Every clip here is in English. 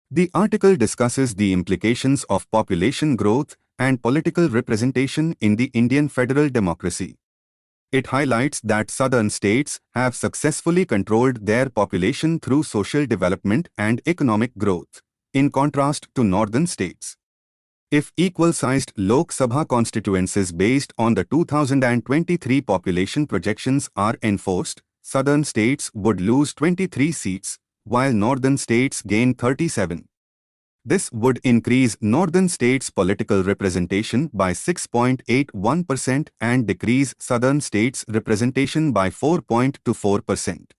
The article discusses the implications of population growth and political representation in the Indian federal democracy. It highlights that southern states have successfully controlled their population through social development and economic growth, in contrast to northern states. If equal-sized Lok Sabha constituencies based on the 2023 population projections are enforced, southern states would lose 23 seats, while northern states gain 37. This would increase northern states' political representation by 6.81% and decrease southern states' representation by 4.24%.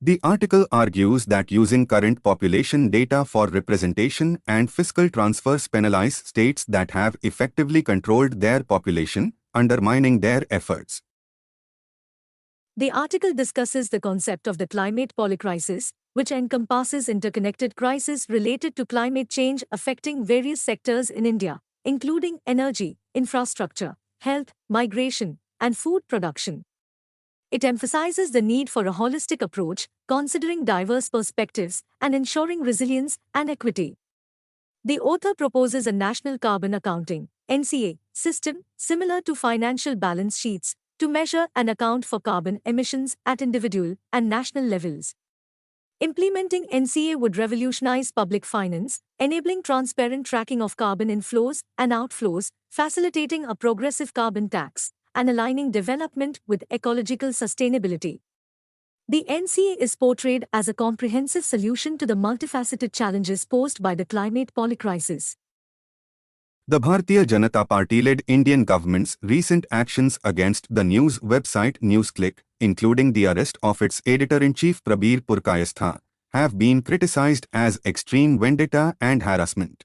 The article argues that using current population data for representation and fiscal transfers penalize states that have effectively controlled their population, undermining their efforts. The article discusses the concept of the climate polycrisis, which encompasses interconnected crises related to climate change affecting various sectors in India, including energy, infrastructure, health, migration, and food production. It emphasizes the need for a holistic approach, considering diverse perspectives and ensuring resilience and equity. The author proposes a national carbon accounting (NCA) system similar to financial balance sheets to measure and account for carbon emissions at individual and national levels. Implementing NCA would revolutionize public finance, enabling transparent tracking of carbon inflows and outflows, facilitating a progressive carbon tax, and aligning development with ecological sustainability. The NCA is portrayed as a comprehensive solution to the multifaceted challenges posed by the climate polycrisis. The Bharatiya Janata Party-led Indian government's recent actions against the news website NewsClick, including the arrest of its editor-in-chief Prabir Purkayastha, have been criticized as extreme vendetta and harassment.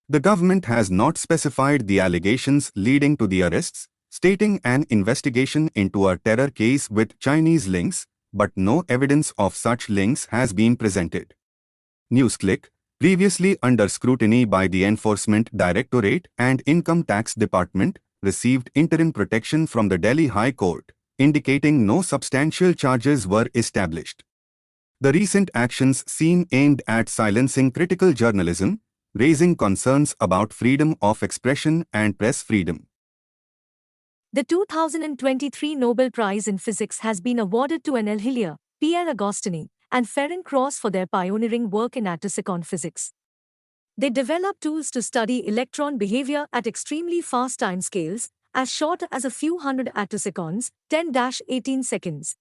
The government has not specified the allegations leading to the arrests, stating an investigation into a terror case with Chinese links, but no evidence of such links has been presented. NewsClick, previously under scrutiny by the Enforcement Directorate and Income Tax Department, received interim protection from the Delhi High Court, indicating no substantial charges were established. The recent actions seem aimed at silencing critical journalism, raising concerns about freedom of expression and press freedom. The 2023 Nobel Prize in Physics has been awarded to Enel Hillier, Pierre Agostini, and Ferenc Krauss for their pioneering work in attosecond physics. They developed tools to study electron behavior at extremely fast timescales, as short as a few hundred attoseconds, 10-18 seconds.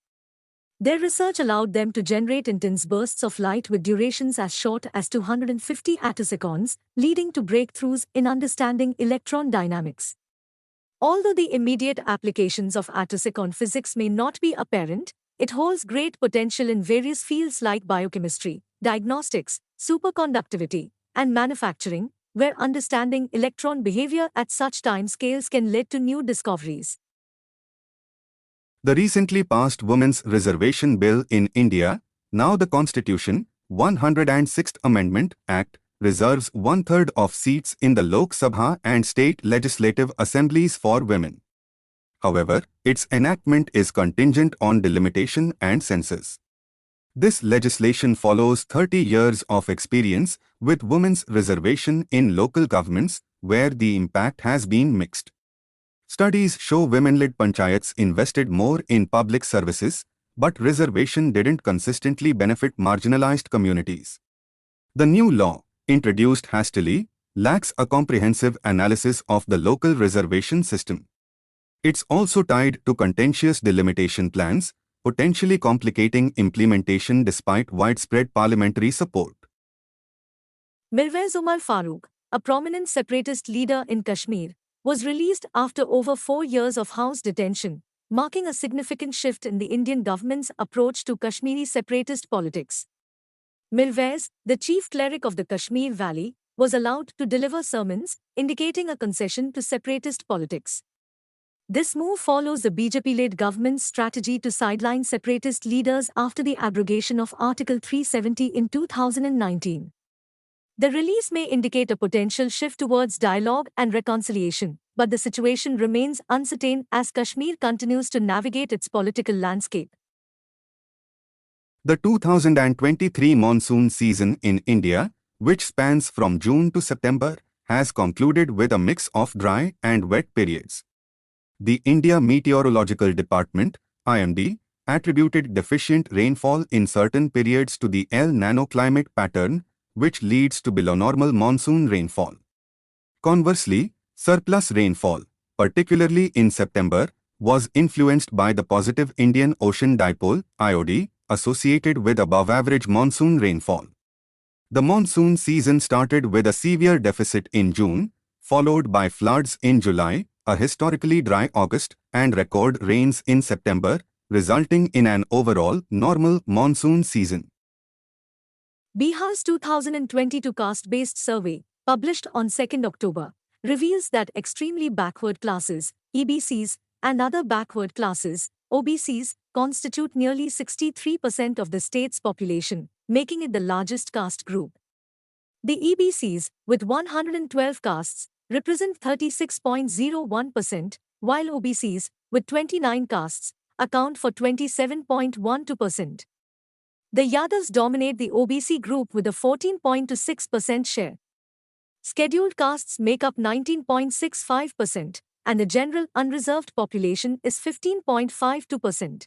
Their research allowed them to generate intense bursts of light with durations as short as 250 attoseconds, leading to breakthroughs in understanding electron dynamics. Although the immediate applications of attosecond physics may not be apparent, it holds great potential in various fields like biochemistry, diagnostics, superconductivity, and manufacturing, where understanding electron behavior at such time scales can lead to new discoveries. The recently passed Women's Reservation Bill in India, now the Constitution, 106th Amendment Act, reserves one-third of seats in the Lok Sabha and state legislative assemblies for women. However, its enactment is contingent on delimitation and census. This legislation follows 30 years of experience with women's reservation in local governments, where the impact has been mixed. Studies show women-led panchayats invested more in public services, but reservation didn't consistently benefit marginalized communities. The new law, introduced hastily, lacks a comprehensive analysis of the local reservation system. It's also tied to contentious delimitation plans, potentially complicating implementation despite widespread parliamentary support. Mirwaiz Umar Farooq, a prominent separatist leader in Kashmir, was released after over 4 years of house detention, marking a significant shift in the Indian government's approach to Kashmiri separatist politics. Mirwaiz, the chief cleric of the Kashmir Valley, was allowed to deliver sermons, indicating a concession to separatist politics. This move follows the BJP-led government's strategy to sideline separatist leaders after the abrogation of Article 370 in 2019. The release may indicate a potential shift towards dialogue and reconciliation, but the situation remains uncertain as Kashmir continues to navigate its political landscape. The 2023 monsoon season in India, which spans from June to September, has concluded with a mix of dry and wet periods. The India Meteorological Department, IMD, attributed deficient rainfall in certain periods to the El Niño climate pattern, which leads to below normal monsoon rainfall. Conversely, surplus rainfall, particularly in September, was influenced by the positive Indian Ocean Dipole, IOD, associated with above-average monsoon rainfall. The monsoon season started with a severe deficit in June, followed by floods in July, a historically dry August, and record rains in September, resulting in an overall normal monsoon season. Bihar's 2022 caste-based survey, published on 2nd October, reveals that extremely backward classes, EBCs, and other backward classes, OBCs, constitute nearly 63% of the state's population, making it the largest caste group. The EBCs, with 112 castes, represent 36.01%, while OBCs, with 29 castes, account for 27.12%. The Yadavs dominate the OBC group with a 14.26% share. Scheduled castes make up 19.65%, and the general unreserved population is 15.52%.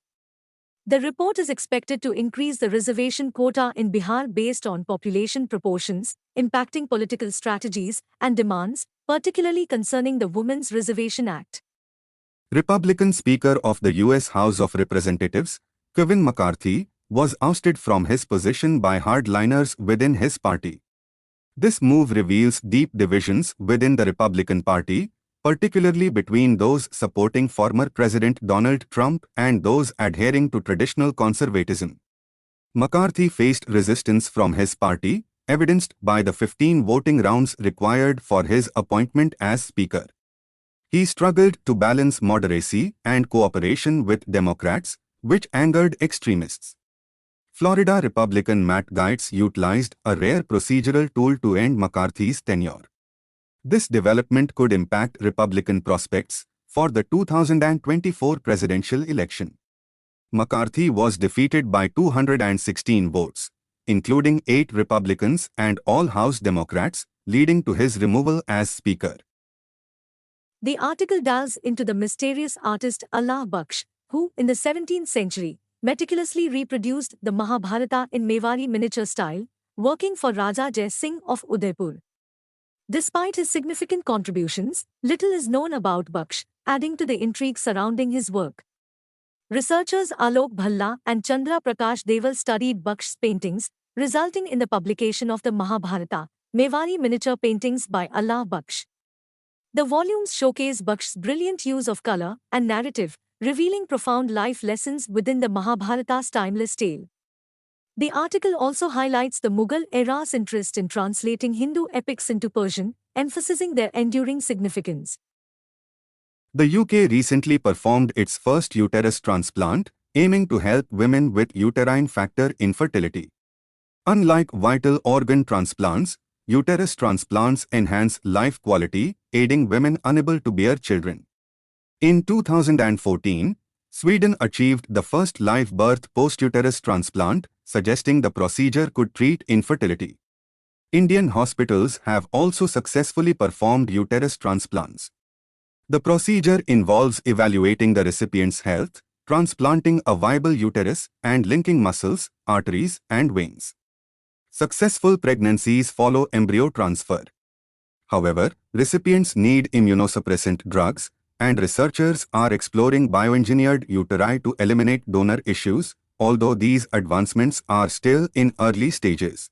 The report is expected to increase the reservation quota in Bihar based on population proportions, impacting political strategies and demands, particularly concerning the Women's Reservation Act. Republican Speaker of the U.S. House of Representatives, Kevin McCarthy, was ousted from his position by hardliners within his party. This move reveals deep divisions within the Republican Party, particularly between those supporting former President Donald Trump and those adhering to traditional conservatism. McCarthy faced resistance from his party, evidenced by the 15 voting rounds required for his appointment as Speaker. He struggled to balance moderacy and cooperation with Democrats, which angered extremists. Florida Republican Matt Gaetz utilized a rare procedural tool to end McCarthy's tenure. This development could impact Republican prospects for the 2024 presidential election. McCarthy was defeated by 216 votes, including 8 Republicans and all House Democrats, leading to his removal as Speaker. The article delves into the mysterious artist Allah Baksh, who, in the 17th century, meticulously reproduced the Mahabharata in Mewari miniature style, working for Raja Jai Singh of Udaipur. Despite his significant contributions, little is known about Baksh, adding to the intrigue surrounding his work. Researchers Alok Bhalla and Chandra Prakash Deval studied Baksh's paintings, resulting in the publication of the Mahabharata, Mewari miniature paintings by Allah Baksh. The volumes showcase Baksh's brilliant use of color and narrative, revealing profound life lessons within the Mahabharata's timeless tale. The article also highlights the Mughal era's interest in translating Hindu epics into Persian, emphasizing their enduring significance. The UK recently performed its first uterus transplant, aiming to help women with uterine factor infertility. Unlike vital organ transplants, uterus transplants enhance life quality, aiding women unable to bear children. In 2014, Sweden achieved the first live birth post-uterus transplant, suggesting the procedure could treat infertility. Indian hospitals have also successfully performed uterus transplants. The procedure involves evaluating the recipient's health, transplanting a viable uterus, and linking muscles, arteries, and veins. Successful pregnancies follow embryo transfer. However, recipients need immunosuppressant drugs, and researchers are exploring bioengineered uteri to eliminate donor issues, although these advancements are still in early stages.